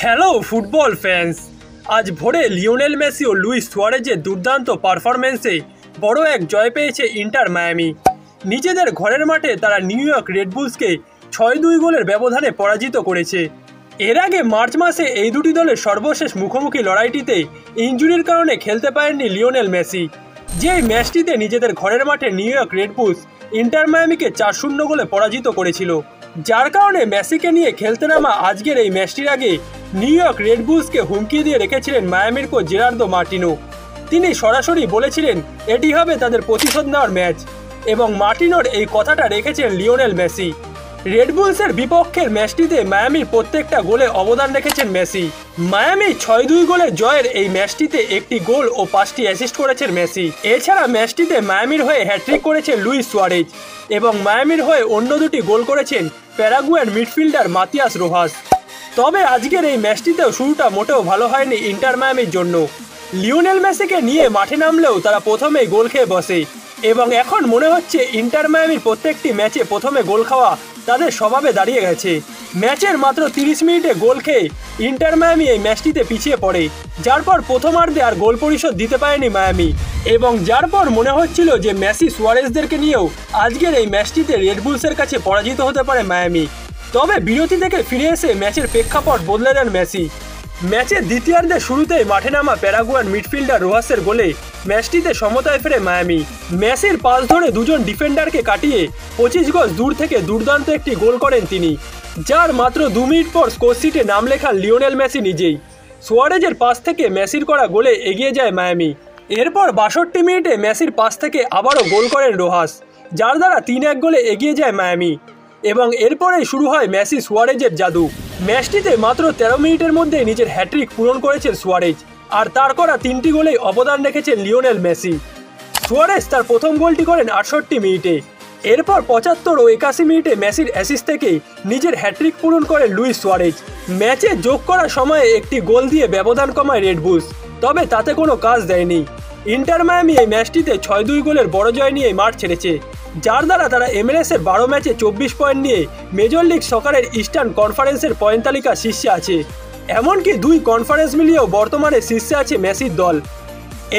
Hello football fans, আজ ভোরে Lionel Messi ও Luis সুয়ারেজের দুর্দান্ত পারফরম্যান্সে বড় এক জয় পেয়েছে ইন্টার মায়ামি। নিজেদের ঘরের মাঠে তারা নিউ ইয়র্ক রেড বুলসকে 6-2 গোলের ব্যবধানে পরাজিত করেছে। এর আগে মার্চ মাসে এই দুটি দলের সর্বশেষ মুখোমুখি লড়াইটিতে ইনজুরির কারণে খেলতে পারেননি লিওনেল মেসি। যেই ম্যাচটিতে নিজেদের ঘরের মাঠে New York Red Bulls Inter মায়ামিকে 4-0 গোলে পরাজিত করেছিল, যার কারণে মেসিকে নিয়ে খেলতে নামা আজকের এই ম্যাচটির আগে নিউ ইয়র্ক রেড বুলসকে হুমকি দিয়ে রেখেছিলেন মায়ামির কোচ জেরার্দো মার্টিনো। তিনি সরাসরি বলেছিলেন এটি হবে তাদের প্রতিশোধ নেওয়ার ম্যাচ, এবং মার্টিনোর এই কথাটা রেখেছেন লিওনেল মেসি। রেড বুলসের বিপক্ষের ম্যাচটিতে মায়ামির প্রত্যেকটা গোলে অবদান রেখেছেন মেসি। মায়ামি 6-2 গোলের জয়ের এই ম্যাচটিতে একটি গোল ও 5টি অ্যাসিস্ট করেছেন মেসি। এছাড়া ম্যাচটিতে মায়ামির হয়ে হ্যাট্রিক করেছেন লুইস সুয়ারেজ, এবং মায়ামির হয়ে অন্য দুটি গোল করেছেন প্যারাগুয়ার মিডফিল্ডার মাতিয়াস রোহাস। তবে আজকের এই ম্যাচটিতেও শুরুটা মোটেও ভালো হয়নি ইন্টার মায়ামির জন্য। লিওনেল মেসিকে নিয়ে মাঠে নামলেও তারা প্রথমেই গোল খেয়ে বসে, এবং এখন মনে হচ্ছে ইন্টার মায়ামির প্রত্যেকটি ম্যাচে প্রথমে গোল খাওয়া তাদের স্বভাবে দাঁড়িয়ে গেছে। ম্যাচের মাত্র 30 মিনিটে গোল খেয়ে ইন্টার মায়ামি এই ম্যাচটিতে পিছিয়ে পড়ে, যার পর প্রথমার্ধে আর গোল পরিশোধ দিতে পারেনি মায়ামি, এবং যার পর মনে হচ্ছিল যে মেসি সুয়ারেজদেরকে নিয়েও আজকের এই ম্যাচটিতে রেড বুলসের কাছে পরাজিত হতে পারে মায়ামি। তবে বিরতি থেকে ফিরে এসে ম্যাচের প্রেক্ষাপট বদলে দেন মেসি। ম্যাচের দ্বিতীয়ার্ধের শুরুতেই মাঠে নামা প্যারাগুয়ার মিডফিল্ডার রোহাসের গোলে ম্যাচটিতে সমতায় ফেরে মায়ামি। মেসির পাস ধরে দুজন ডিফেন্ডারকে কাটিয়ে 25 গজ দূর থেকে দুর্দান্ত একটি গোল করেন তিনি, যার মাত্র 2 মিনিট পর স্কোরশিটে নাম লেখান লিওনেল মেসি নিজেই। সুয়ারেজের পাস থেকে মেসির করা গোলে এগিয়ে যায় মায়ামি। এরপর 62 মিনিটে মেসির পাস থেকে আবারও গোল করেন রোহাস, যার দ্বারা 3-1 গোলে এগিয়ে যায় মায়ামি, এবং এরপরেই শুরু হয় মেসি সুয়ারেজের জাদু। ম্যাচটিতে মাত্র 13 মিনিটের মধ্যে নিজের হ্যাট্রিক পূরণ করেছেন সুয়ারেজ, আর তার করা 3টি গোলেই অবদান রেখেছেন লিওনেল মেসি। সুয়ারেজ তার প্রথম গোলটি করেন 68 মিনিটে। এরপর 75 ও 81 মিনিটে মেসির অ্যাসিস্ট থেকে নিজের হ্যাট্রিক পূরণ করেন লুইস সুয়ারেজ। ম্যাচে যোগ করা সময়ে একটি গোল দিয়ে ব্যবধান কমায় রেড বুলস, তবে তাতে কোনো কাজ দেয়নি। ইন্টার মায়ামি এই ম্যাচটিতে 6-2 গোলের বড় জয় নিয়ে মাঠ ছেড়েছে, যার দ্বারা তারা MLS-এর 12 ম্যাচে 24 পয়েন্ট নিয়ে মেজর লিগ সকারের ইস্টার্ন কনফারেন্সের পয়েন্ট তালিকা শীর্ষে আছে। এমনকি 2 কনফারেন্স মিলিয়েও বর্তমানে শীর্ষে আছে মেসির দল।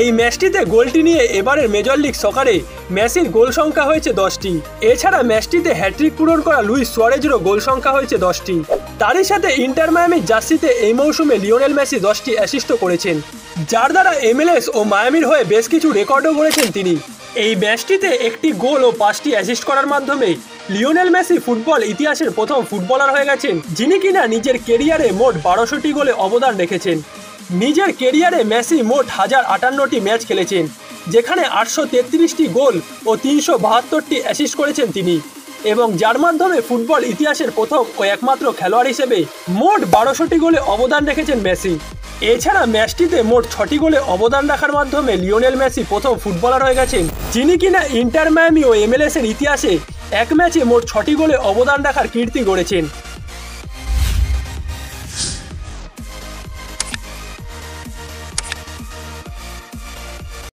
এই ম্যাচটিতে গোলটি নিয়ে এবারের মেজর লিগ সকারে মেসির গোল সংখ্যা হয়েছে 10টি। এছাড়া ম্যাচটিতে হ্যাট্রিক পূরণ করা লুইস সুয়ারেজেরও গোল সংখ্যা হয়েছে 10টি। তারই সাথে ইন্টার মায়ামির জার্সিতে এই মৌসুমে লিওনেল মেসি 10টি অ্যাসিস্টও করেছেন, যার দ্বারা MLS ও মায়ামির হয়ে বেশ কিছু রেকর্ডও গড়েছেন তিনি। এই ম্যাচটিতে একটি গোল ও 5টি অ্যাসিস্ট করার মাধ্যমে লিওনেল মেসি ফুটবল ইতিহাসের প্রথম ফুটবলার হয়ে গেছেন যিনি কিনা নিজের কেরিয়ারে মোট 1200টি গোলে অবদান রেখেছেন। নিজের কেরিয়ারে মেসি মোট 1058টি ম্যাচ খেলেছেন, যেখানে 833টি গোল ও 372টি অ্যাসিস্ট করেছেন তিনি, এবং যার মাধ্যমে ফুটবল ইতিহাসের প্রথম ও একমাত্র খেলোয়াড় হিসেবে মোট 1200টি গোলে অবদান রেখেছেন মেসি। এছাড়া ম্যাচটিতে মোট 6টি গোলে অবদান রাখার মাধ্যমে লিওনেল মেসি প্রথম ফুটবলার হয়ে গেছেন যিনি কিনা ইন্টার মায়ামি ও MLS-এর ইতিহাসে এক ম্যাচে মোট 6টি গোলে অবদান রাখার কীর্তি গড়েছেন।